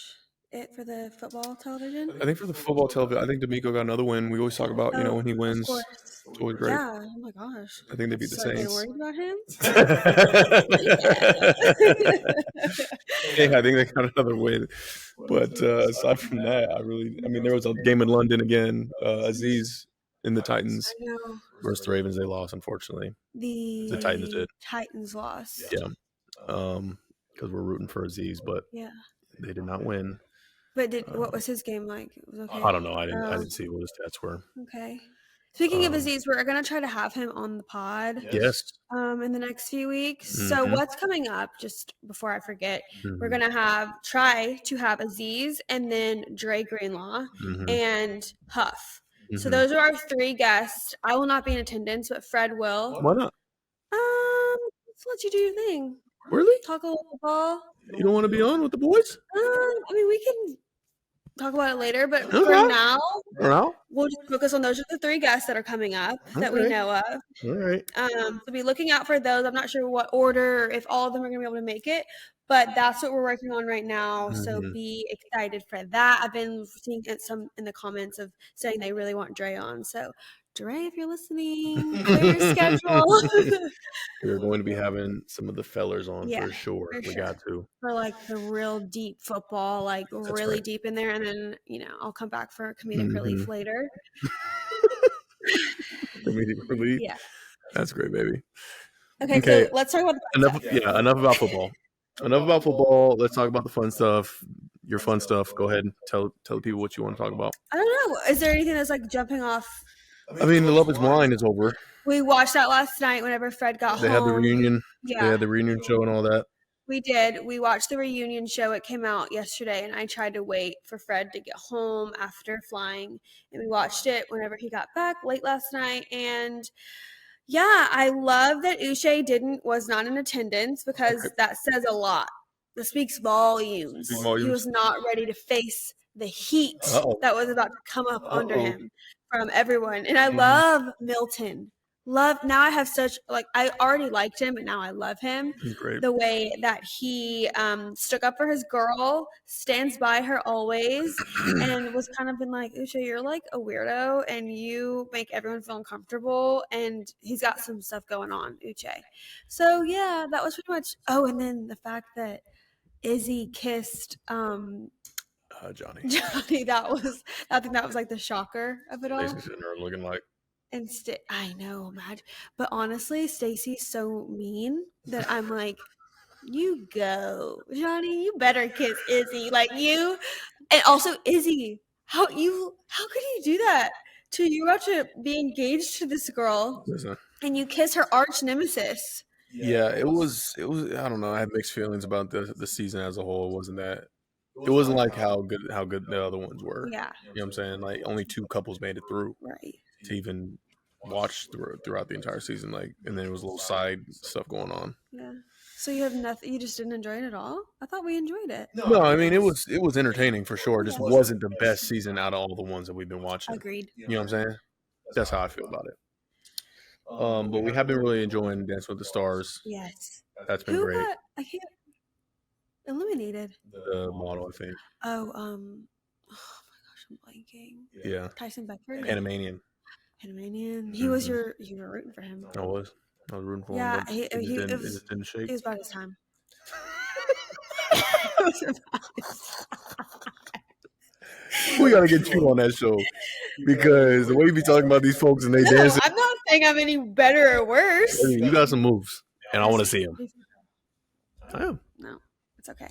S2: it for the football television.
S1: I think for the football television, I think D'Amico got another win. We always talk about, when he wins, it's always great.
S2: Yeah. Oh my gosh.
S1: I think they beat the Saints.
S2: Are you worried about him?
S1: Yeah, I think they got another win. But aside from that, there was a game in London again. Aziz in the Titans versus the Ravens. They lost, unfortunately.
S2: The
S1: Titans did.
S2: Titans lost.
S1: Yeah. Because we're rooting for Aziz, but they did not win.
S2: But what was his game like? It was okay.
S1: I don't know. I didn't see what his stats were.
S2: Okay. Speaking of Aziz, we're going to try to have him on the pod.
S1: Yes.
S2: In the next few weeks. Mm-hmm. So what's coming up, just before I forget, we're going to try to have Aziz and then Dre Greenlaw and Huff. So those are our 3 guests. I will not be in attendance, but Fred will.
S1: Why not?
S2: Let's let you do your thing.
S1: Really?
S2: Talk a little ball.
S1: You don't want to be on with the boys?
S2: We can talk about it later, but for now, we'll just focus on those are the 3 guests that are coming up that we know of.
S1: All right.
S2: So be looking out for those. I'm not sure what order, if all of them are going to be able to make it, but that's what we're working on right now. So be excited for that. I've been seeing some in the comments of saying they really want Dre on. So Dre, if you're listening, clear your schedule.
S1: We're going to be having some of the fellers on for sure. We got to.
S2: For the real deep football, really deep in there. And then, I'll come back for comedic relief later.
S1: Comedic relief?
S2: Yeah.
S1: That's great, baby.
S2: Okay, so let's talk about the
S1: enough about football. Enough about football. Let's talk about the fun stuff. Your fun stuff. Go ahead and tell the people what you want to talk about.
S2: I don't know. Is there anything that's jumping off?
S1: The Love Is Blind is over.
S2: We watched that last night whenever Fred got home.
S1: They had the reunion.
S2: Yeah.
S1: They had the reunion show and all that.
S2: We did. We watched the reunion show. It came out yesterday, and I tried to wait for Fred to get home after flying. And we watched it whenever he got back late last night. And yeah, I love that Uche was not in attendance because that says a lot. That speaks volumes. He was not ready to face the heat that was about to come up under him from everyone. And I love Milton. Now I have such I already liked him, but now I love him.
S1: He's great.
S2: The way that he stuck up for his girl, stands by her always, and was kind of been Uche, you're a weirdo, and you make everyone feel uncomfortable, and he's got some stuff going on, Uche. So yeah, that was pretty much. Oh, and then the fact that Izzy kissed
S1: Johnny.
S2: I think that was the shocker of it all.
S1: Stacey sitting there looking like.
S2: And I know, imagine. But honestly, Stacey's so mean that I'm you go, Johnny. You better kiss Izzy, you. And also, Izzy, how could you do that? You're about to be engaged to this girl, and you kiss her arch nemesis.
S1: Yeah, it was. I don't know. I had mixed feelings about the season as a whole. It wasn't that It wasn't like how good the other ones were.
S2: Yeah.
S1: You know what I'm saying? Like only 2 couples made it through to even watch throughout the entire season. Like, and then there was a little side stuff going on.
S2: Yeah. So you have nothing. You just didn't enjoy it at all? I thought we enjoyed it.
S1: No, I mean it was entertaining for sure. It just wasn't the best season out of all the ones that we've been watching.
S2: Agreed.
S1: You know what I'm saying? That's how I feel about it. But we have been really enjoying Dance with the Stars.
S2: Yes.
S1: That's been great.
S2: I can't. Eliminated.
S1: The model, I think.
S2: Oh my gosh, I'm blanking.
S1: Yeah.
S2: Tyson Beckford.
S1: Panamanian.
S2: You were rooting for him.
S1: I was rooting for him.
S2: Yeah,
S1: But it just didn't shake.
S2: It was about his time.
S1: We gotta get you on that show because the way you be talking about these folks and they dancing.
S2: I'm not saying I'm any better or worse.
S1: I mean, you got some moves, and I want to see them. I am.
S2: No, it's okay.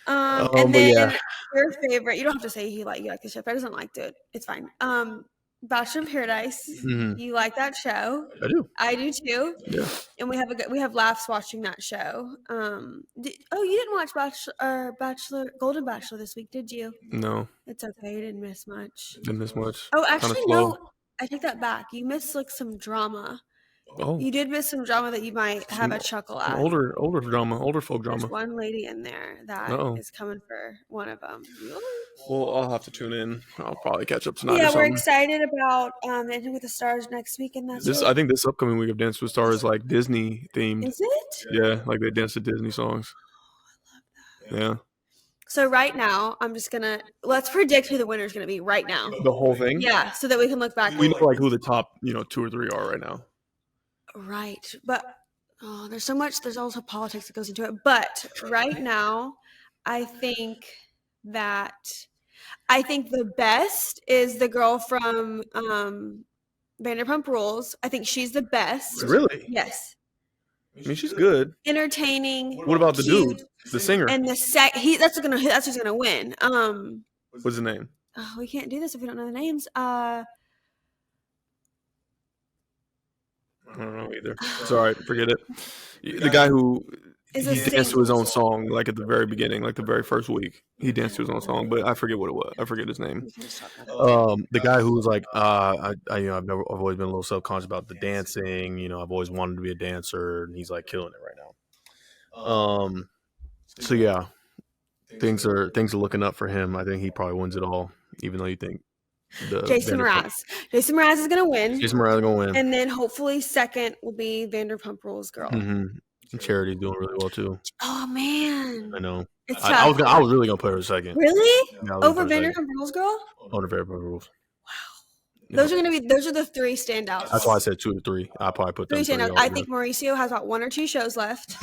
S2: And then
S1: yeah.
S2: Your favorite. You don't have to say you like the show. If I doesn't like it, it's fine. Bachelor in Paradise.
S1: Mm-hmm.
S2: You like that show?
S1: I do.
S2: I do too.
S1: Yeah.
S2: And we have laughs watching that show. You didn't watch Golden Bachelor this week, did you?
S1: No.
S2: It's okay. You didn't miss much.
S1: Didn't miss much.
S2: Oh, actually, no. I take that back. You missed like some drama.
S1: Oh.
S2: You did miss some drama that you might have a chuckle at.
S1: Older drama, older folk drama.
S2: There's one lady in there that is coming for one of them.
S1: Well, I'll have to tune in. I'll probably catch up tonight.
S2: Yeah, we're excited about Dancing with the Stars next week, and that's
S1: I think this upcoming week of Dance with the Stars is like Disney themed.
S2: Is it?
S1: Yeah, like they dance to Disney songs. Oh, I love that. Yeah.
S2: So right now, let's predict who the winner is gonna be right now.
S1: The whole thing.
S2: Yeah, so that we can look back.
S1: We know like who the top 2 or 3 are right now.
S2: Right, but there's so much. There's also politics that goes into it. But right now, I think the best is the girl from Vanderpump Rules. I think she's the best.
S1: Really?
S2: Yes.
S1: I mean, she's good.
S2: Entertaining.
S1: What about the dude, the singer?
S2: And that's who's gonna win.
S1: What's his name?
S2: Oh, we can't do this if we don't know the names.
S1: I don't know either. It's all right. Forget it. The guy who he danced to his own song, like at the very beginning, like the very first week. He danced to his own song, but I forget what it was. I forget his name. The guy who was like, I've always been a little self-conscious about the dancing. I've always wanted to be a dancer, and he's like killing it right now. So yeah, things are looking up for him. I think he probably wins it all, even though you think. Jason Mraz.
S2: Jason Mraz is gonna win.
S1: Jason Mraz is gonna win,
S2: and then hopefully second will be Vanderpump Rules girl.
S1: Mm-hmm. And Charity's doing really well too.
S2: Oh man,
S1: I know.
S2: It's
S1: I was really gonna put her second.
S2: Really? Yeah, over Vanderpump Rules girl?
S1: Over Vanderpump Rules.
S2: Wow. Those are the 3 standouts.
S1: That's why I said 2 to 3. I probably put 3 standouts.
S2: I think Mauricio has about 1 or 2 shows left.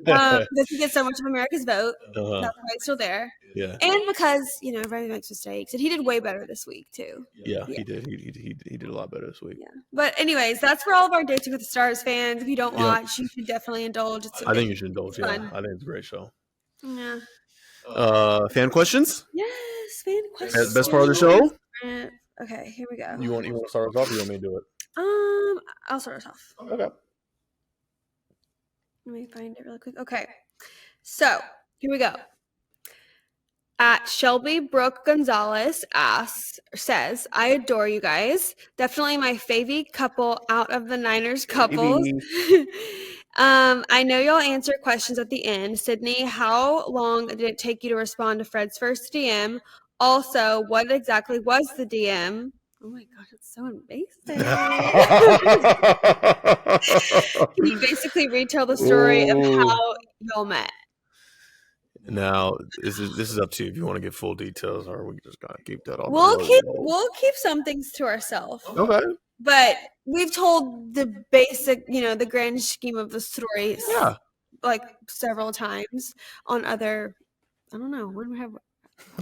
S2: Does he get so much of America's vote? That's why he's still there.
S1: Yeah.
S2: And because, everybody makes mistakes. And he did way better this week, too.
S1: Yeah. He did. He did a lot better this week.
S2: Yeah. But anyways, that's for all of our Dancing with the Stars fans. If you don't watch, you should definitely indulge.
S1: I think you should indulge,
S2: fun.
S1: I think it's a great show.
S2: Yeah.
S1: Fan questions?
S2: Yes, fan questions.
S1: Best part of the show?
S2: Okay, here we go.
S1: You want to start us off, or you want me to do it?
S2: I'll start us off.
S1: Okay.
S2: Let me find it really quick. Okay. So, here we go. At Shelby Brooke Gonzalez says, I adore you guys. Definitely my favy couple out of the Niners couples. I know y'all answer questions at the end. Sydney, how long did it take you to respond to Fred's first DM? Also, what exactly was the DM? Oh my gosh, it's so invasive. Can you basically retell the story of how y'all met?
S1: Now, this is up to you if you want to get full details, or we just gotta keep that all.
S2: We'll keep some things to ourselves.
S1: Okay.
S2: But we've told the basic, the grand scheme of the story, like several times on other. I don't know when we have.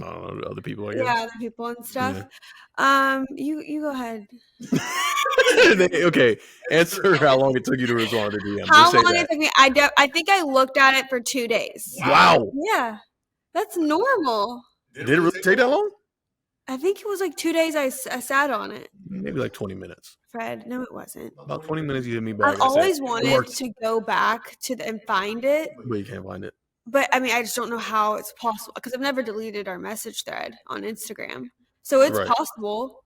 S1: Other people, I guess.
S2: Yeah, other people and stuff. Yeah. You go ahead.
S1: Okay, answer how long it took you to respond to DM.
S2: How long it took me? I think I looked at it for 2 days.
S1: Wow.
S2: Yeah, that's normal.
S1: Did it really take that long?
S2: I think it was like 2 days I sat on it.
S1: Maybe like 20 minutes.
S2: Fred, no, it wasn't.
S1: About 20 minutes you hit me back.
S2: I've always wanted to go back and find it.
S1: But you can't find it.
S2: But I mean, I just don't know how it's possible because I've never deleted our message thread on Instagram, so it's possible.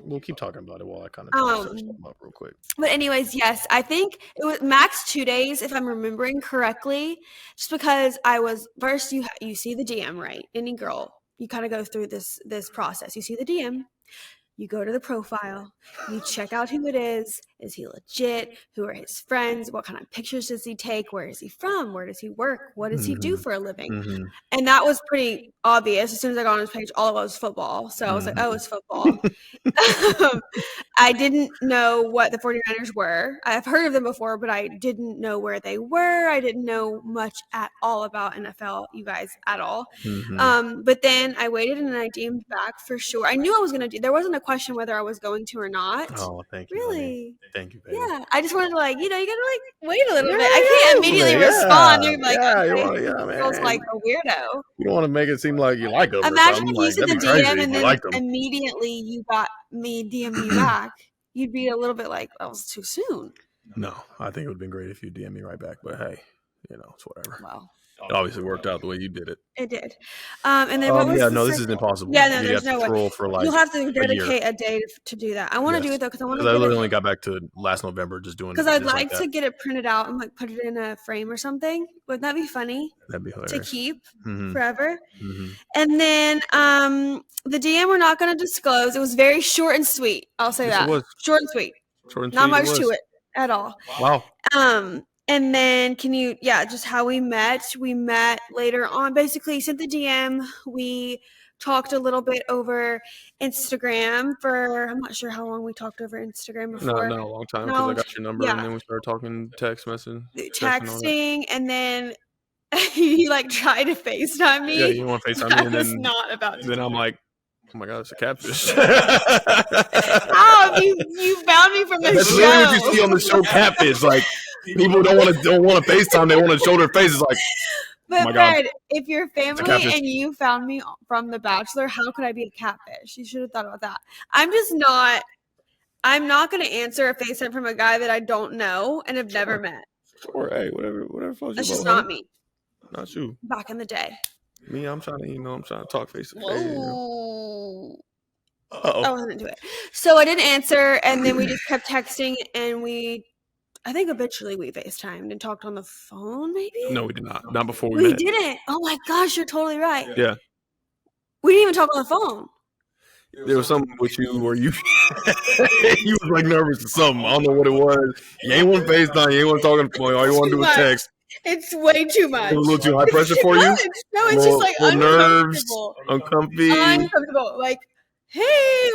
S1: We'll keep talking about it while I kind of search them up real quick.
S2: But anyways, yes, I think it was max 2 days if I'm remembering correctly. Just because I was first, you see the DM, right? Any girl, you kind of go through this process. You see the DM. You go to the profile, you check out who it is. Is he legit? Who are his friends? What kind of pictures does he take? Where is he from? Where does he work? What does he do for a living? And that was pretty obvious. As soon as I got on his page, all it was football. So I was like, oh, it's football. I didn't know what the 49ers were. I've heard of them before, but I didn't know where they were. I didn't know much at all about NFL, you guys, at all. But then I waited and I DM'd back for sure. I knew I was going to do. There wasn't a question whether I was going to or not.
S1: Oh, thank you.
S2: Really?
S1: Honey. Thank you, baby.
S2: Yeah. I just wanted to you gotta wait a little bit. I can't immediately respond. You're like, okay, feels like a weirdo.
S1: You don't want to make it seem like you like them.
S2: Imagine if you sent the DM and then immediately you got me DM you back. You'd be a little bit like, that was too soon.
S1: No, I think it would have been great if you DM me right back. But hey, it's whatever.
S2: Well,
S1: it obviously worked out the way you did it.
S2: It did. And then
S1: this is impossible.
S2: Yeah, no, there's no way.
S1: You'll
S2: have to dedicate a day to do that. I want to do it though because I want to.
S1: I literally only got back to last November just doing.
S2: Because I'd like to get it printed out and put it in a frame or something. Wouldn't that be funny?
S1: That'd be hilarious.
S2: To keep forever. And then the DM we're not going to disclose. It was very short and sweet. I'll say that. It was short and sweet. Not much to it at all.
S1: Wow.
S2: And then just how we met. We met later on. Basically, he sent the DM. We talked a little bit over Instagram I'm not sure how long we talked over Instagram before.
S1: No, not a long time because I got your number and then we started talking text messaging.
S2: Texting and then he tried to FaceTime me.
S1: Yeah, you want to FaceTime me and then
S2: not about to.
S1: Then I'm like, oh my God, it's a catfish.
S2: How you found me from the show?
S1: That's literally what you see on the show, catfish. Like people don't want to FaceTime; they want to show their faces. Like,
S2: but
S1: oh my
S2: Fred,
S1: God,
S2: if you're family and you found me from The Bachelor, how could I be a catfish? You should have thought about that. I'm not going to answer a FaceTime from a guy that I don't know and have never met.
S1: Or hey, whatever.
S2: That's just not me.
S1: Not you.
S2: Back in the day.
S1: Me, I'm trying to talk face to face.
S2: Whoa. I wasn't into it. So I didn't answer, and then we just kept texting, and I think eventually we FaceTimed and talked on the phone, maybe?
S1: No, we did not. Not before we met.
S2: We didn't. Oh my gosh, you're totally right.
S1: Yeah.
S2: We didn't even talk on the phone.
S1: There was something with you where you you was nervous or something. I don't know what it was. You ain't want to FaceTime. You ain't want to talk on the phone. All you want to do is text.
S2: It's way too much.
S1: It was a little too high pressure for you?
S2: No, it's just
S1: uncomfortable.
S2: Uncomfortable. Hey,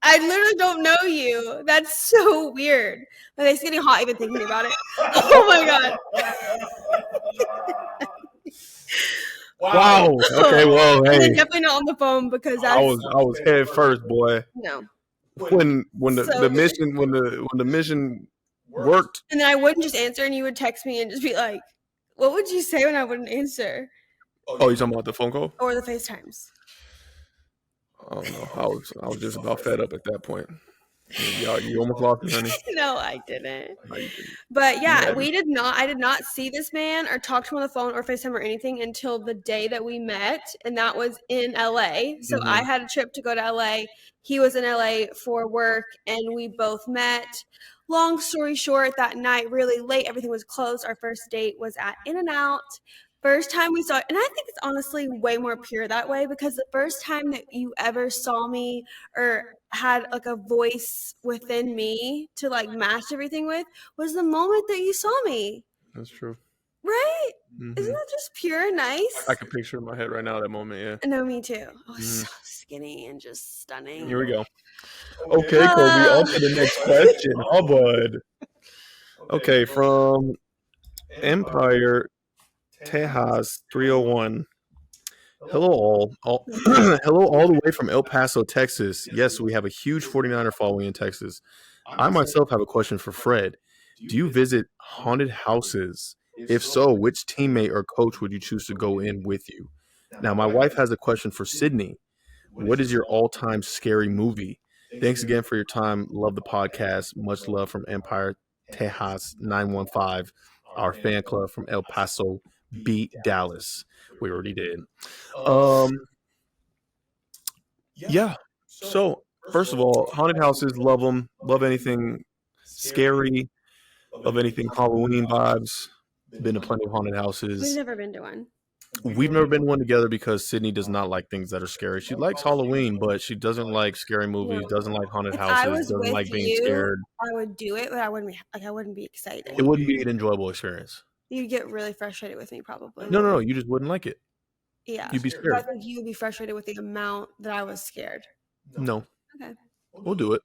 S2: I literally don't know you. That's so weird. It's getting hot even thinking about it. Oh my God.
S1: Wow. Okay. Well, hey.
S2: And then definitely not on the phone because
S1: I was head first, boy.
S2: No.
S1: When the mission worked.
S2: And then I wouldn't just answer, and you would text me and just be like, "What would you say when I wouldn't answer?"
S1: Oh, you talking about the phone call
S2: or the FaceTimes?
S1: I don't know. I was just about fed up at that point. You almost lost me, honey.
S2: No, I didn't.
S1: No, you didn't.
S2: But yeah, I did not see this man or talk to him on the phone or FaceTime or anything until the day that we met, and that was in LA. So I had a trip to go to LA. He was in LA for work, and we both met. Long story short, that night, really late, everything was closed. Our first date was at In-N-Out. First time we saw it, and I think it's honestly way more pure that way because the first time that you ever saw me or had a voice within me to match everything with was the moment that you saw me.
S1: That's true.
S2: Right? Isn't that just pure and nice?
S1: I can picture in my head right now that moment, yeah.
S2: No, me too. I was so skinny and just stunning.
S1: Here we go. Okay, Kobe, on to the next question. Oh, bud. Okay, from Empire Tejas 301. Hello all. Hello all the way from El Paso, Texas. Yes, we have a huge 49er following in Texas. I myself have a question for Fred. Do you visit haunted houses? If so, which teammate or coach would you choose to go in with you? Now, my wife has a question for Sydney. What is your all-time scary movie? Thanks again for your time. Love the podcast. Much love from Empire Tejas 915 our fan club from El Paso beat Dallas. We already did. Yeah. So, first of all, haunted houses, love them. Love anything scary. Love anything Halloween vibes. Been to plenty of haunted
S2: We've
S1: houses.
S2: never been to one.
S1: We've never been to one together because Sydney does not like things that are scary. She likes Halloween, but she doesn't like scary movies, doesn't like haunted
S2: If I
S1: houses,
S2: was
S1: doesn't
S2: with
S1: like being
S2: you,
S1: scared.
S2: I would do it, but I wouldn't be excited.
S1: It wouldn't be an enjoyable experience.
S2: You'd get really frustrated with me, probably.
S1: No, you just wouldn't like it.
S2: Yeah.
S1: You'd be
S2: But I
S1: scared.
S2: think you would be frustrated with the amount that I was scared.
S1: No.
S2: Okay.
S1: We'll do it.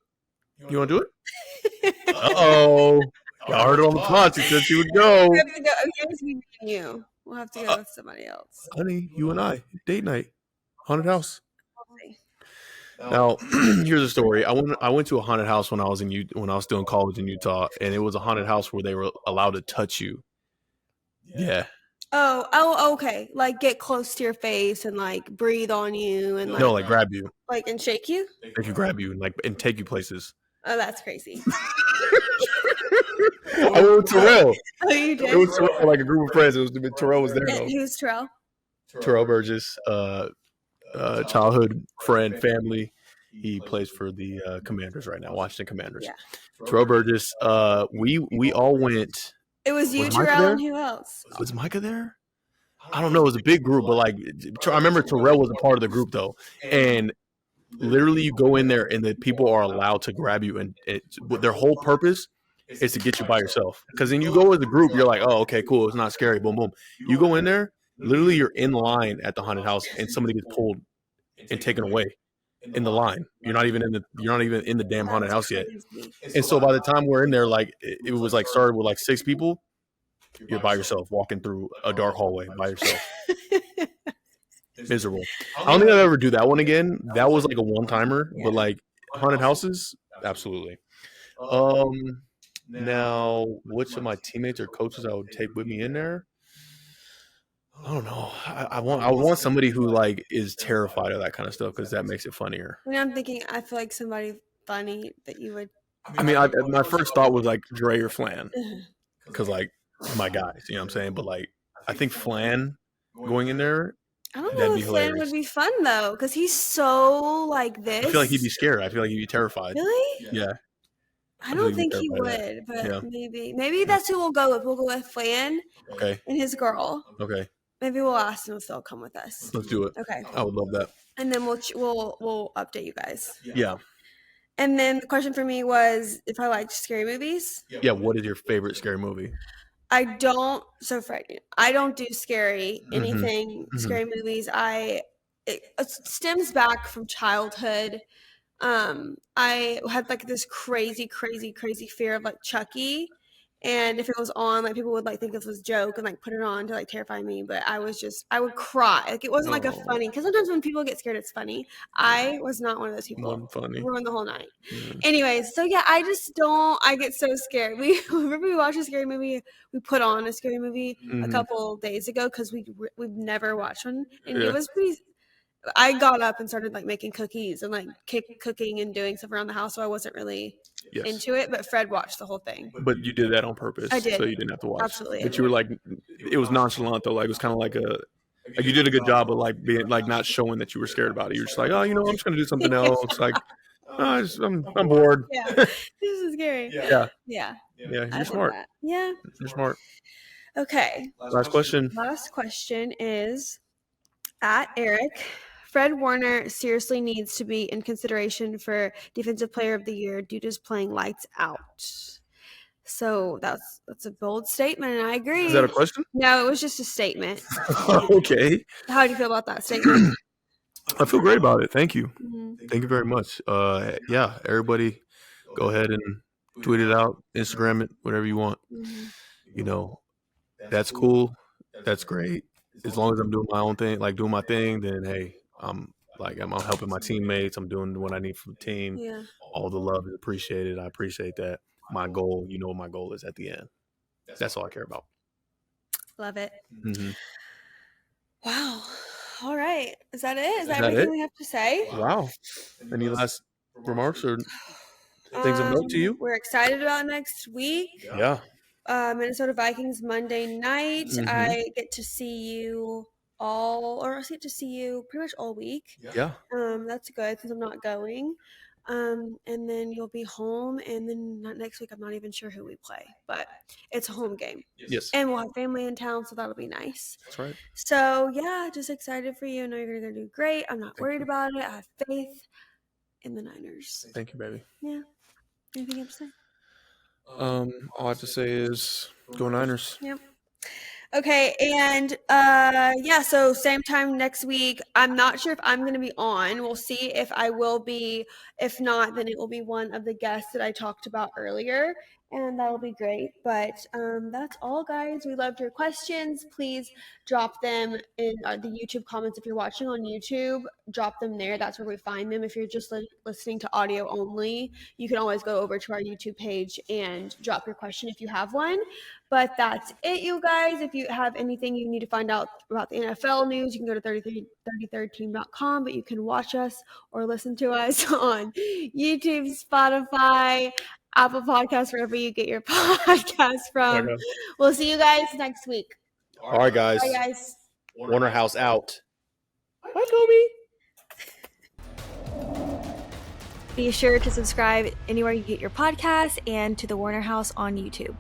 S1: You want to do it? Uh-oh. Y'all heard it on the pod. She said she would go.
S2: We have to go. It's me and you. We'll have to go with somebody else.
S1: Honey, you and I, date night, haunted house. Now, here's a story. I went to a haunted house when I was still in college in Utah, and it was a haunted house where they were allowed to touch you. Yeah.
S2: Oh, okay. Like get close to your face and like breathe on you and like
S1: No, like grab you.
S2: Like and shake you?
S1: They could grab you and take you places.
S2: Oh, that's crazy.
S1: I went with Terrell.
S2: Oh, you did?
S1: It was Terrell, like a group of friends. Terrell was there though.
S2: Who's Terrell?
S1: Terrell Burgess, childhood friend, family. He plays for the Commanders right now, Washington Commanders. Yeah. Terrell Burgess. We all went.
S2: It was you, Terrell, and who else?
S1: Was Micah there? I don't know. It was a big group, but like I remember Terrell was a part of the group though, and literally you go in there and the people are allowed to grab you, and their whole purpose is to get you by yourself. Because then you go as a group, you're like, oh, okay, cool, it's not scary, boom, boom. You go in there, literally you're in line at the haunted house, and somebody gets pulled and taken away in the line. You're not even in the damn haunted house yet. And so by the time we're in there, like it was like started with like 6 people. You're by yourself walking through a dark hallway by yourself. Miserable. I don't think I'll ever do that one again. That was like a one-timer, but like haunted houses, absolutely. Now, which of my teammates or coaches I would take with me in there? I don't know. I want somebody who like is terrified of that kind of stuff because that makes it funnier.
S2: I mean, I'm thinking I feel like somebody funny that you would.
S1: I mean, my first thought was like Dre or Flan because like my guys, you know what I'm saying? But like I think Flan going in there.
S2: I don't know if Flan would be fun though because he's so like this.
S1: I feel like he'd be scared. I feel like he'd be terrified.
S2: Really?
S1: Yeah.
S2: I don't think he would, but maybe that's who we'll go with. We'll go with Flan.
S1: Okay.
S2: And his girl.
S1: Okay.
S2: Maybe we'll ask them if they'll come with us.
S1: Let's do it.
S2: Okay.
S1: I would love that.
S2: And then we'll update you guys.
S1: Yeah.
S2: And then the question for me was if I liked scary movies.
S1: Yeah. What is your favorite scary movie?
S2: I don't. So Fred, I don't do scary anything. Scary movies. It stems back from childhood. I had like this crazy fear of like Chucky, and if it was on, like people would like think it was a joke and like put it on to like terrify me. But I would cry. Like it wasn't like a funny. Because sometimes when people get scared, it's funny. I was not one of those people.
S1: Wasn't funny.
S2: Ruined the whole night. Anyways, so yeah, I just don't. I get so scared. Whenever we watch a scary movie, we put on a scary movie a couple days ago because we've never watched one, and it was pretty. I got up and started like making cookies and like cooking and doing stuff around the house, so I wasn't really into it. But Fred watched the whole thing.
S1: But you did that on purpose.
S2: I did.
S1: So you didn't have to watch.
S2: Absolutely.
S1: But you were like, it was nonchalant though. Like it was kind of like you did a good job of like being like not showing that you were scared about it. You're just like, oh, I'm just gonna do something else. Like, I'm bored.
S2: Yeah, this is scary.
S1: Yeah.
S2: You're
S1: smart.
S2: Yeah,
S1: you're smart.
S2: Okay.
S1: Last question.
S2: Last question is at Eric. Fred Warner seriously needs to be in consideration for Defensive Player of the Year due to his playing lights out. So that's a bold statement, and I agree.
S1: Is that a question?
S2: No, it was just a statement.
S1: Okay.
S2: How do you feel about that statement?
S1: I feel great about it. Thank you. Thank you very much. Yeah, everybody go ahead and tweet it out, Instagram it, whatever you want. That's cool. That's great. As long as I'm doing my own thing, like doing my thing, then hey, I'm helping my teammates. I'm doing what I need from the team.
S2: Yeah.
S1: All the love is appreciated. I appreciate that. My goal, what my goal is at the end. That's all I care about.
S2: Love it.
S1: Mm-hmm.
S2: Wow. All right. Is that it? Is that
S1: everything
S2: everything we have to say?
S1: Wow. Any last remarks or things of note to you?
S2: We're excited about next week.
S1: Yeah.
S2: Minnesota Vikings Monday night. I get to see you I get to see you pretty much all week.
S1: Yeah.
S2: That's good since I'm not going. And then you'll be home, and then next week I'm not even sure who we play, but it's a home game.
S1: Yes.
S2: And we'll have family in town, so that'll be nice.
S1: That's right.
S2: So yeah, just excited for you. I know you're gonna do great. I'm not worried about it. I have faith in the Niners.
S1: Thank you, baby.
S2: Yeah. Anything you have to say?
S1: All I have to say is go Niners.
S2: Yep. Okay, and yeah, so same time next week. I'm not sure if I'm going to be on. We'll see if I will be. If not, then it will be one of the guests that I talked about earlier, and that'll be great. But that's all, guys. We loved your questions. Please drop them in the YouTube comments if you're watching on YouTube. Drop them there. That's where we find them. If you're just listening to audio only, you can always go over to our YouTube page and drop your question if you have one. But that's it, you guys. If you have anything you need to find out about the NFL news, you can go to 33team.com, but you can watch us or listen to us on YouTube, Spotify, Apple Podcasts, wherever you get your podcast from. We'll see you guys next week.
S3: All right, guys.
S2: Bye, guys.
S3: Warner House out. Bye, Toby.
S2: Be sure to subscribe anywhere you get your podcasts and to the Warner House on YouTube.